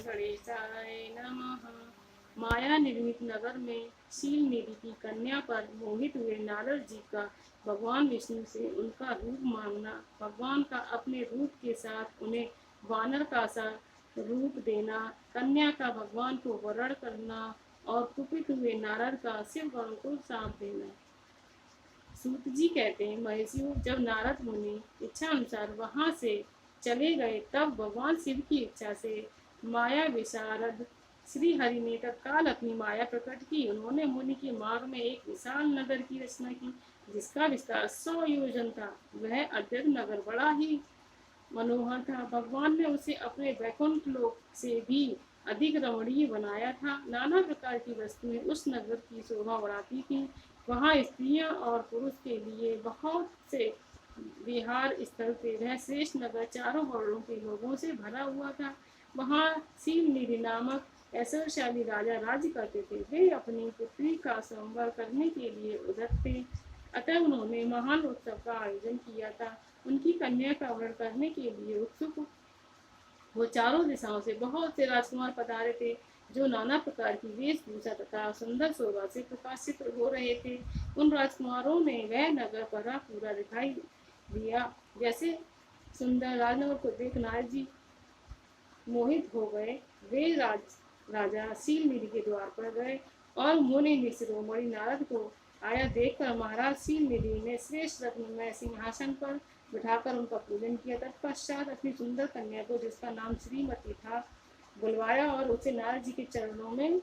गणेशाय नमः। माया निर्मित नगर में शील निधि की कन्या पर मोहित हुए नारद जी का भगवान विष्णु से उनका रूप मांगना, भगवान का अपने रूप के साथ उन्हें वानर का सा रूप देना, कन्या का भगवान को वरण करना और कुपित हुए नारद का शिव गण को साप देना। सूत जी कहते हैं, महर्षियों, जब नारद मुनि इच्छा अनुसार वहां से चले गए तब भगवान शिव की इच्छा से माया विशारद श्री हरि ने तत्काल अपनी माया प्रकट की। उन्होंने मुनि के मार्ग में एक विशाल नगर की रचना की जिसका विस्तार 100 योजन था। वह अद्भुत नगर बड़ा ही मनोहर था। भगवान ने उसे अपने वैकुंठ लोक से भी अधिक रमणीय बनाया था। नाना प्रकार की वस्तुएं उस नगर की शोभा बढ़ाती थीं। वहाँ स्त्रियां और पुरुष के लिए बहुत से विहार स्थल थे। वह श्रेष्ठ नगर चारों वर्णों के लोगों से भरा हुआ था। वहाँ शीलनिधि नामक ऐश्वर्यशाली राजा राज्य करते थे। वे अपनी पुत्री का संवर करने के लिए उद्यत थे, अतः उन्होंने महान उत्सव का आयोजन किया था। उनकी कन्या का वरण करने के लिए उत्सुक वो चारों दिशाओं से बहुत से राजकुमार पधारे थे, जो नाना प्रकार की वेशभूषा तथा सुंदर शोभा से प्रकाशित हो रहे थे। उन राजकुमारों ने वह नगर भरा पूरा दिखाई दिया। जैसे सुंदर राजनगर को देख नारद जी मोहित हो गए। वे राजा शीलनिधि के द्वार पर गए और मुनि शिरोमणि नारद को आया देखकर महाराज शीलनिधि ने श्रेष्ठ रत्नमय सिंहासन पर बिठाकर उनका पूजन किया। तत्पश्चात अपनी सुंदर कन्या को, जिसका नाम श्रीमती था, बुलवाया और उसे नारद जी के चरणों में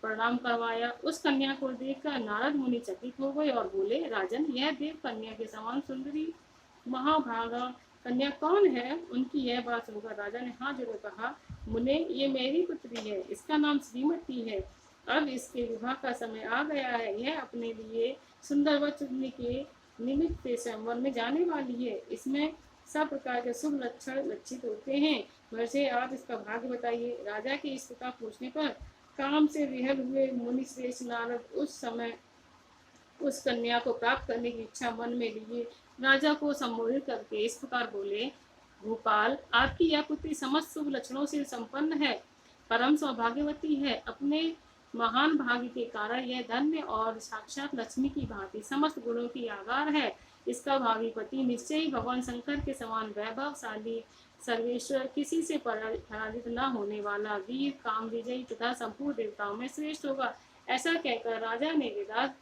प्रणाम करवाया। उस कन्या को देखकर नारद मुनि चकित हो गए और बोले, राजन, यह देव कन्या के समान सुंदरी महाभागा कन्या कौन है? उनकी यह बात सुनकर राजा ने हाथ जोड़कर कहा, मुने, ये मेरी पुत्री है, इसका नाम श्रीमती है। अब इसके विवाह का समय आ गया है। यह अपने लिए सुंदर वर चुनने के निमित्त से स्वयंवर में जाने वाली है। इसमें सब प्रकार के शुभ लक्षण लक्षित होते हैं। वैसे आप इसका भाग्य बताइए। राजा के इस प्रकार पूछने पर काम से विहल हुए मुनि श्रेष्ठ नारद उस समय उस कन्या को प्राप्त करने की इच्छा मन में लिए राजा को संबोधित करके इस प्रकार बोले, भूपाल, आपकी यह पुत्री समस्त शुभ लक्षणों से संपन्न है, परम सौभाग्यवती है। अपने महान भाग्य के कारण यह धन्य और साक्षात लक्ष्मी की भांति समस्त गुणों की आगार है। इसका भावी पति निश्चय ही भगवान शंकर के समान वैभवशाली, सर्वेश्वर, किसी से पराजित न होने वाला, वीर, काम विजयी तथा संपूर्ण देवताओं में श्रेष्ठ होगा। ऐसा कहकर राजा ने वेदांत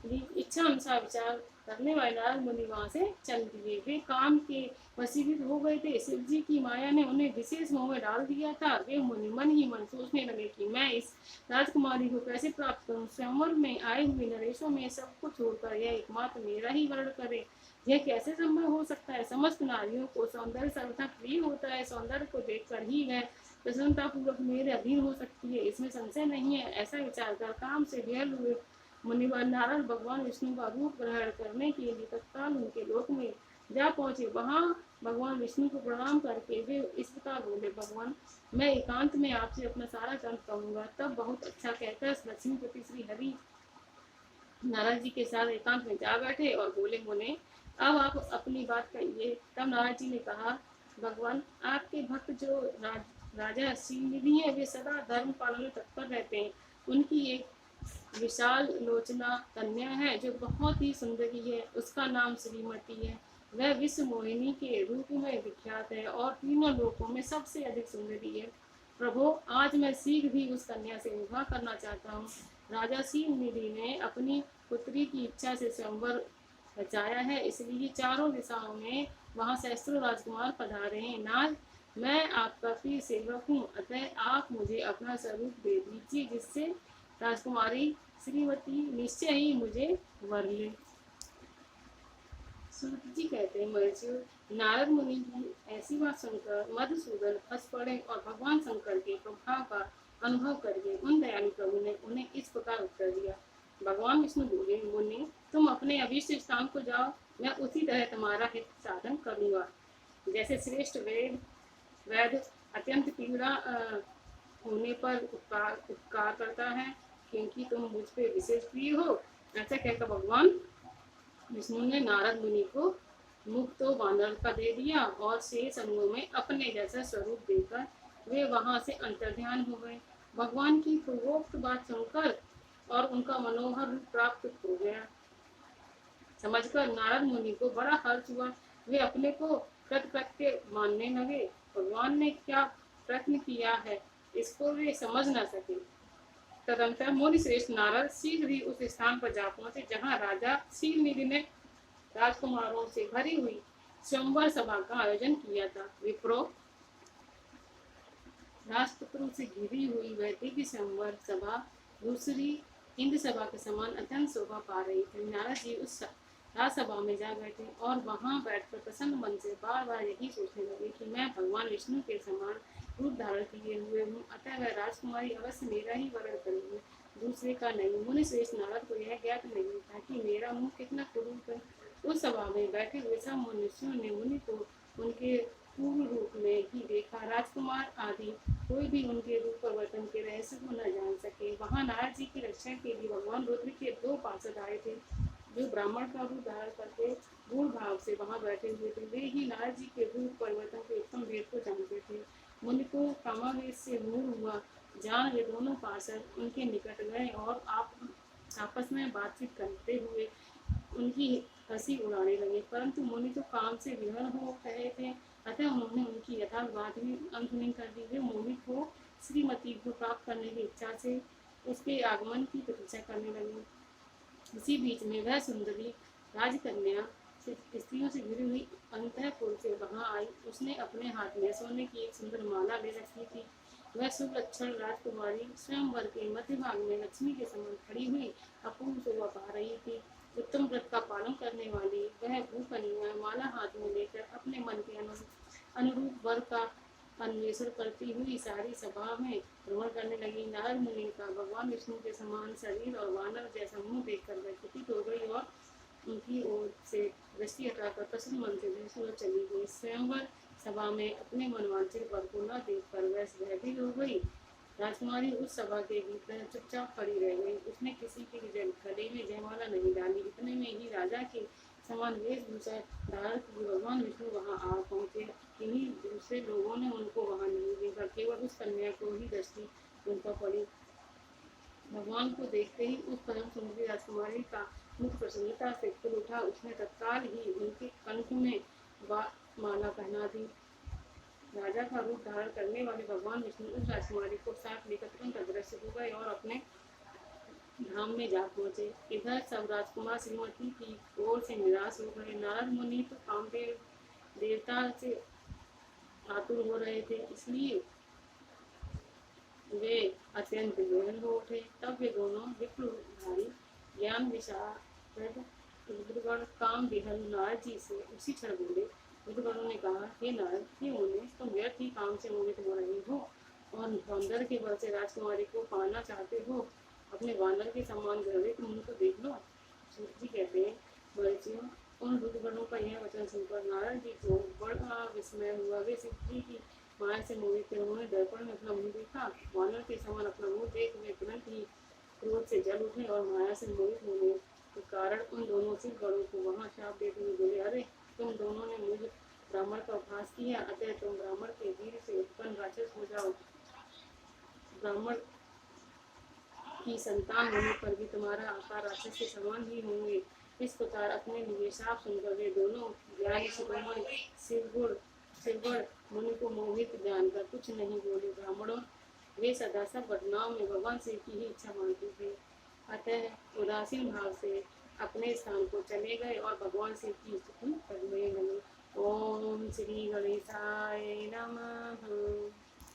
इच्छा अनुसार विचार करने वाले नारद मुनि वहां से चल दिए। वे काम के वशीभूत हो गए थे। शिव जी की माया ने उन्हें विशेष मोह में डाल दिया था। वे मुनि मन ही मन सोचने लगे कि मैं इस राजकुमारी को कैसे प्राप्त करूं। स्वयंवर में आए हुए नरेशों में सब कुछ छोड़कर यह एकमात्र मेरा ही वर्ण करे, यह कैसे संभव हो सकता है? समस्त नारियों को सौंदर्य सर्वथा प्रिय होता है। सौंदर्य को देखकर ही वह प्रसन्नता पूर्वक मेरे अधीन हो सकती है, इसमें संशय नहीं है। ऐसा विचार कर काम से विहल हुए मुनिवर नारद भगवान विष्णु का रूप ग्रहण करने के लिए तत्काल उनके लोक में जा पहुंचे। वहां भगवान विष्णु को प्रणाम करके वे इस प्रकार बोले, भगवान, मैं एकांत में आपसे अपना सारा ग्रंथ कहूंगा। तब बहुत अच्छा कहकर लक्ष्मीपति श्री हरि नारद जी के साथ एकांत में जा बैठे और बोले, मुने, अब आप अपनी बात कहिए। तब नारद जी ने कहा, भगवान, आपके भक्त जो राजा श्रीनिधि है, वे सदा धर्म पालन में तत्पर रहते हैं। उनकी एक विशाल लोचना कन्या है जो बहुत ही सुंदरी है। उसका नाम श्रीमती है। वह विश्व मोहिनी के रूप में विख्यात है और तीनों लोकों में सबसे अधिक सुंदरी है। प्रभु, आज मैं शीघ्र ही उस कन्या से विवाह करना चाहता हूँ। राजा शीलनिधि ने अपनी पुत्री की इच्छा से स्वयंवर रचाया है, इसलिए चारों दिशाओं में वहाँ सहस्त्रों राजकुमार पधारे हैं। नाथ, मैं आपका प्रिय सेवक हूँ, अतः आप मुझे अपना स्वरूप दे दीजिए, जिससे राजकुमारी श्रीमती निश्चय ही मुझे वर ले। सूत जी कहते हैं, महर्षियों, नारद मुनि की ऐसी बात सुनकर मधुसूदन हंस पड़े और भगवान शंकर के प्रभाव का अनुभव करके उन दयालु प्रभु ने उन्हें इस प्रकार उत्तर दिया। भगवान विष्णु बोले, मुनि, तुम अपने अभीष्ट स्थान को जाओ, मैं उसी तरह तुम्हारा हित साधन करूंगा। जैसे श्रेष्ठ वैद्य अत्यंत पीड़ा होने पर उपकार करता है, क्योंकि तुम मुझ पे विशेष प्रिय हो। ऐसा कहकर भगवान विष्णु ने नारद मुनि को मुख तो वानर का दे दिया और शेष अंगों में अपने जैसा स्वरूप देकर वे वहां से अंतर्ध्यान हो गए। भगवान की पूर्वोक्त बात सुनकर और उनका मनोहर रूप प्राप्त हो गया समझकर नारद मुनि को बड़ा हर्ष हुआ। वे अपने को कृतकृत्य मानने लगे। भगवान ने क्या प्रश्न किया है इसको वे समझ न सके। तदंतर मुनि श्रेष्ठ नारद शीघ्र ही उस स्थान पर जा पहुंचे जहाँ राजा शीलनिधि ने राजकुमारों से भरी हुई स्वयंवर सभा का आयोजन किया था। विप्रो राजपुत्रों से घिरी हुई वह दिव्य स्वयंवर सभा दूसरी इंद्र सभा के समान अत्यंत शोभा पा रही थी। नारद जी उस राजसभा में जा बैठे और वहां बैठकर प्रसन्न मन से बार बार यही सोचने लगे कि मैं भगवान विष्णु के समान रूप धारण किए हुए हूँ, अतः वह राजकुमारी अवश्य मेरा ही वरण करेगी, दूसरे का नहीं। मुनि श्रेष्ठ नारद को यह ज्ञात नहीं था कि मेरा मुंह कितना कुरूप है। उस सभा में बैठे हुए सब मनुष्यों ने मुनि को उनके पूर्ण रूप में ही देखा। राजकुमार आदि कोई भी उनके रूप परिवर्तन के रहस्य को न जान सके। वहां नारद जी की रक्षा के लिए भगवान रुद्र के 2 पार्षद आए थे जो ब्राह्मण का रूप धारण करके गूढ़ भाव से वहां बैठे हुए थे। वे ही नारद जी के रूप परिवर्तन के उत्तम वेद को जानते थे। मुनि को कामावेश से मूल हुआ जान वे दोनों पार्षद उनके निकट गए और आपस में बातचीत करते हुए उनकी हंसी उड़ाने लगे, परंतु मुनि तो काम से विवल हो रहे थे, अतः उन्होंने उनकी यथार्थ बात भी अनसुनी कर दी। वे मोहित को श्रीमती को प्राप्त करने की इच्छा से उसके आगमन की प्रतीक्षा करने लगे। इसी बीच में वह सुंदरी राजकन्या स्त्रियों से घिरी हुई अंतःपुर से वहां आई। उसने अपने हाथ में सोने की एक सुंदर माला ले रखी थी। वह सुलक्षण राजकुमारी स्वयंवर के मध्य भाग में लक्ष्मी के समान खड़ी हुई अपूर्व शोभा पा रही थी। उत्तम व्रत का पालन करने वाली वह भूकन्या माला हाथ में लेकर अपने मन के अनुरूप वर का अन्वेषण करती हुई सारी सभा में भ्रमण करने लगी। नारद मुनि का भगवान विष्णु के समान शरीर और वानर जैसा मुंह देखकर वह कुपित हो गई और उनकी ओर से दृष्टि हटाकर प्रसन्न मन से दूसरी ओर चली गई। स्वयंवर सभा में अपने मनवांछित वर को न देखकर वह भयभीत हो गई। राजकुमारी उस सभा के भीतर चुपचाप खड़ी रह गई। उसने किसी के गले में जयमाला नहीं डाली। इतने में ही राजा के समान वेशभूषा धारण किए भगवान विष्णु वहां आ पहुंचे। किन्हीं दूसरे लोगों ने उनको वहां नहीं देखा, केवल उस कन्या को ही दृष्टि उन पर पड़ी। भगवान को देखते ही उस परम सुंदरी राजकुमारी का मुख प्रसन्नता से खुल उठा। उसने तत्काल ही उनके कंठ में माला पहना दी। राजा का रूप धारण करने वाले भगवान विष्णु उस राजकुमारी को साथ लेकर तुरंत अदृश्य हो गए और अपने धाम में जा पहुंचे। इधर सब राजकुमार श्रीमती की ओर से निराश हो गए। नारद मुनि तो कामदेव देवता से आतुर हो रहे थे, इसलिए वे अत्यंत विवल हो उठे। तब वे दोनों विप्रधारी ज्ञान विशारद रुद्रगण काम विहल नारद जी से उसी क्षण बोले। रुद्रगणों ने कहा, हे नारद, हे मुनि, तुम व्यर्थ ही काम से मोहित हो रहे हो और सौंदर्य के बल से राजकुमारी को पाना चाहते हो। अपने वानर के समान गर्वित मुनि को देख लो। सूत जी कहते हैं, मरीचियों, उन रुद्रगणों का यह वचन सुनकर नारद जी को बड़ा विस्मय हुआ। वे शिव जी की माया से मोहित थे। उन्होंने दर्पण में अपना मुंह देखा। वानर के समान अपना मुंह देख वे तुरंत ही क्रोध से जल उठे और माया से मोहित होने के कारण उन दोनों शिव गणों को वहां शाप देते हुए बोले, अरे तुम दोनों ने मुझ ब्राह्मण का उपहास किया, अतः तुम ब्राह्मण के वीर से उत्पन्न राक्षस हो जाओ। ब्राह्मण की संतान होने पर भी तुम्हारा आकार राक्षस के समान ही होंगे। इस प्रकार अपने लिए शाप सुनकर वे दोनों ज्ञानी शिरोमणि शिवगण मुनि को मोहित जानकर कुछ नहीं बोले। ब्राह्मणों वे सदा सब घटनाओं में भगवान शिव की ही इच्छा मानते थे, अतः उदासीन भाव से अपने स्थान को चले गए और भगवान शिव की स्तुति करने लगे। ओम श्री गणेशाय